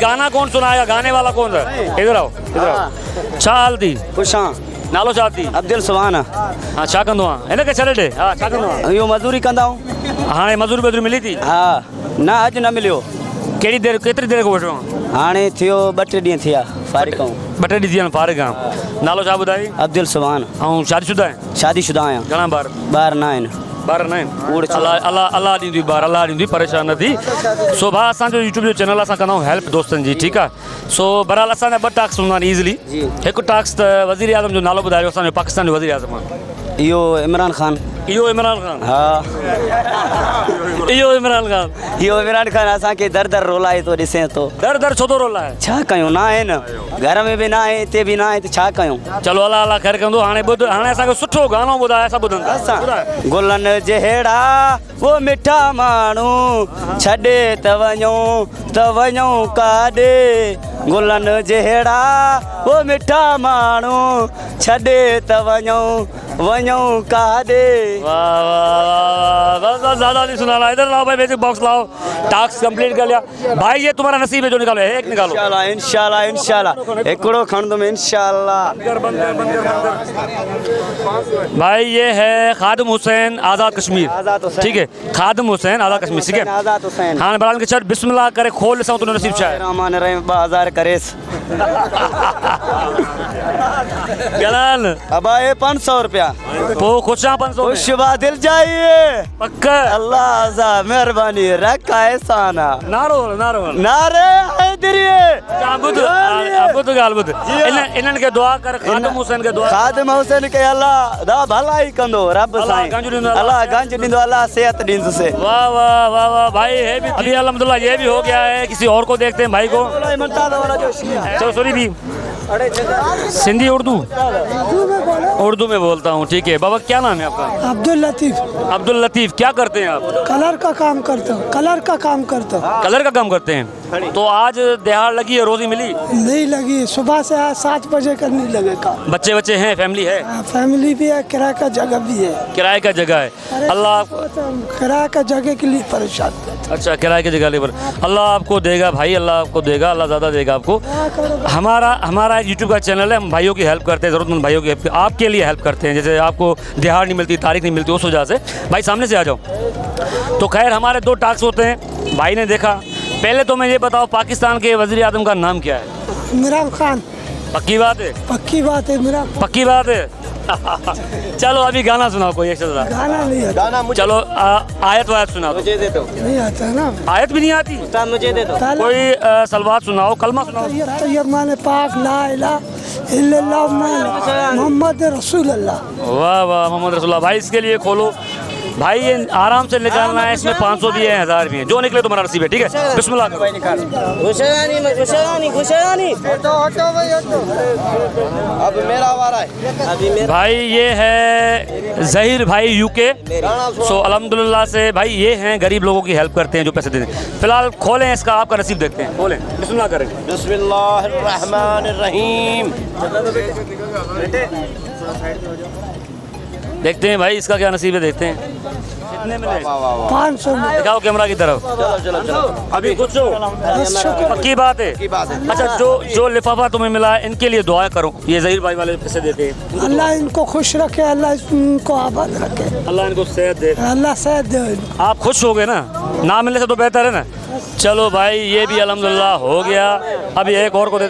गाना कौन सुनाएगा? गाने वाला कौन है? इधर आओ, इधर आओ। चाल दी खुशा नालो चाहती अब्दुल सुभाना। हाँ छा कंदो आहे हिन खे छॾे ॾे। हाँ छा कंदो आहे? यो मजदूरी कंदा हूं। हाणे मज़दूरी मिली थी? हाँ ना अॼु न मिलियो। केड़ी देर केतिरी देर खां वेठो आहीं? हाणे थियो 2-3 ॾींहं थिया फारिग आऊं। 2-3 ॾींहं थी विया फारिग आहियां। नालो छा ॿुधाई? अब्दुल सुभान। ऐं शादीशुदा आहे? शादीशुदा आहियां। घणा ॿार? ॿार न आहिनि। ॿार न आहिनि? अलाह ॾींदी ॿार, अलाह ॾींदी, परेशान न थी। सो भाउ असांजो यूट्यूब जो चैनल असां कंदा आहियूं हेल्प दोस्तनि जी, ठीकु आहे। सो बहरहाल असांजा 2 टास्क हूंदा आहिनि ईज़िली। हिकु टास्क त वज़ीर आज़म जो नालो ॿुधायो, असांजो पाकिस्तान जो वज़ीर आज़म आहे। इहो इमरान खान। इहो इमरान खान? हाँ इहो इमरान खान। इहो इमरान खान असांखे दर रोलाए थो, ॾिसे थो। दर छो थो रोलाए? छा कयूं, ना आहे न, घर में बि ना आहे, हिते बि ना आहे, त छा कयूं। चलो अलाह अलाह ख़ैर कंदो। हाणे ॿुध, हाणे असांखे सुठो गानो ॿुधाए, असां ॿुधनि था। असां गुलनि जहिड़ा वो मिठा माण्हू छॾे त वञूं काॾे। गुलनि जहिड़ा वो मिठा माण्हू छॾे त वञूं काॾे। वाह वाह वाह, बस ज़्यादा नहीं सुनाना। इधर लाओ भाई, म्यूजिक बॉक्स लाओ। टास्क कंप्लीट कर लिया भाई। ये तुम्हारा नसीब है जो निकालो, एक निकालो। इंशाल्लाह इंशाल्लाह हिकिड़ो खणंदुमि इंशाल्लाह। भाई ये है खादिम हुसैन आज़ाद कश्मीर, ठीक है? खादिम हुसैन आज़ाद कश्मीर, ठीक है? आज़ाद हुसैन। हाँ बरान के चढ़ बिस्मिल्लाह करे खोल ॾिसां तुंहिंजो नसीब छा आहे। रहमान रहीम 2000 करेस। गलाल अबा ये 500 रुपया। पो खुशा 500 खुशबा दिल जाइए पक्का। अल्लाह साहब मेहरबानी रख एहसाना। नारो नारे हैदरिए। बुध गाल बुध इन्हनि खे दुआ कर, खादिम हुसैन के दुआ। खादिम हुसैन के अल्लाह दा भलाई कंदो, रब साईं अल्लाह गंज ॾींदो, अल्लाह सेहत ॾींदो से। वाह वाह वाह वाह भाई, है भी अभी अल्हम्दुलिल्लाह ये भी हो गया है। किसी और को देखते हैं भाई को। चलो सॉरी भी सिंधी उर्दू में बोलता हूँ, ठीक है? बाबा क्या नाम है आपका? अब्दुल लतीफ। अब्दुल लतीफ, क्या करते हैं आप? कलर का काम करता हूँ। कलर का काम करते हैं। तो आज दिहाड़ लगी है, रोजी मिली? नहीं लगी, सुबह से आज 7 बजे का नहीं लगेगा। बच्चे हैं, फैमिली है? फैमिली भी है, किराए का जगह भी है। किराए का जगह है। अल्लाह किराए का जगह के लिए परेशान करते। अच्छा, किराए की जगह पर अल्लाह आपको देगा भाई, अल्लाह आपको देगा, अल्लाह ज़्यादा देगा आपको। हमारा एक यूट्यूब का चैनल है, हम भाइयों की हेल्प करते हैं, ज़रूरतमंद भाइयों की आपके लिए हेल्प करते हैं। जैसे आपको दिहाड़ नहीं मिलती, तारीख नहीं मिलती, उस वजह से भाई सामने से आ जाओ। तो खैर हमारे 2 टास्क होते हैं, भाई ने देखा। पहले तो मैं ये बताओ, पाकिस्तान के वज़ीर आज़म का नाम क्या है? इमरान खान। पक्की बात है? पक्की बात है, इमरान। पक्की बात है। चलो अभी गाना सुनाओ कोई एक। गाना नहीं आता। गाना मुझे चलो आयत वायत सुनाओ। मुझे दे दो। नहीं आता है ना, आयत भी नहीं आती? उस्ताद मुझे दे दो। कोई सलवात सुनाओ, कलमा सुनाओ। तैयब माने पाक ला इलाहा इल्लल्लाह मोहम्मद रसूलुल्लाह। वाह वाह, मोहम्मद रसूलुल्लाह। भाई इसके लिए खोलो भाई, ये आराम से निकालना है। इसमें 500 भी है, 1000 भी है, जो निकले तुम्हारा नसीब है, ठीक है? बिस्मिल्लाह करो। अब मेरा वारा है। अभी मेरा भाई ये है ज़हीर भाई यूके। सो अल्हम्दुलिल्लाह से भाई ये हैं, गरीब लोगों की हेल्प करते हैं, जो पैसे देते हैं। फिलहाल खोलें इसका, आपका नसीब देखते हैं। खोलें, बिस्मिल्लाह करें। बिस्मिल्लाहिर्रहमानिर्रहीम। देखते हैं भाई इसका क्या नसीब है, देखते हैं कितने मिले। 500 में। दिखाओ कैमरा की तरफ। चलो अभी कुछ हो? पक्की बात है। अच्छा, जो लिफाफा तुम्हें मिला है, इनके लिए दुआ करो। ये ज़हीर भाई वाले पैसे देते हैं। अल्लाह इनको खुश रखे, अल्लाह इनको आबाद रखे, अल्लाह इनको सेहत दे, अल्लाह सेहत दे। आप खुश हो गए ना मिलने से तो बेहतर है ना। चलो भाई ये भी अल्हम्दुलिल्लाह हो गया। अभी एक और को दे।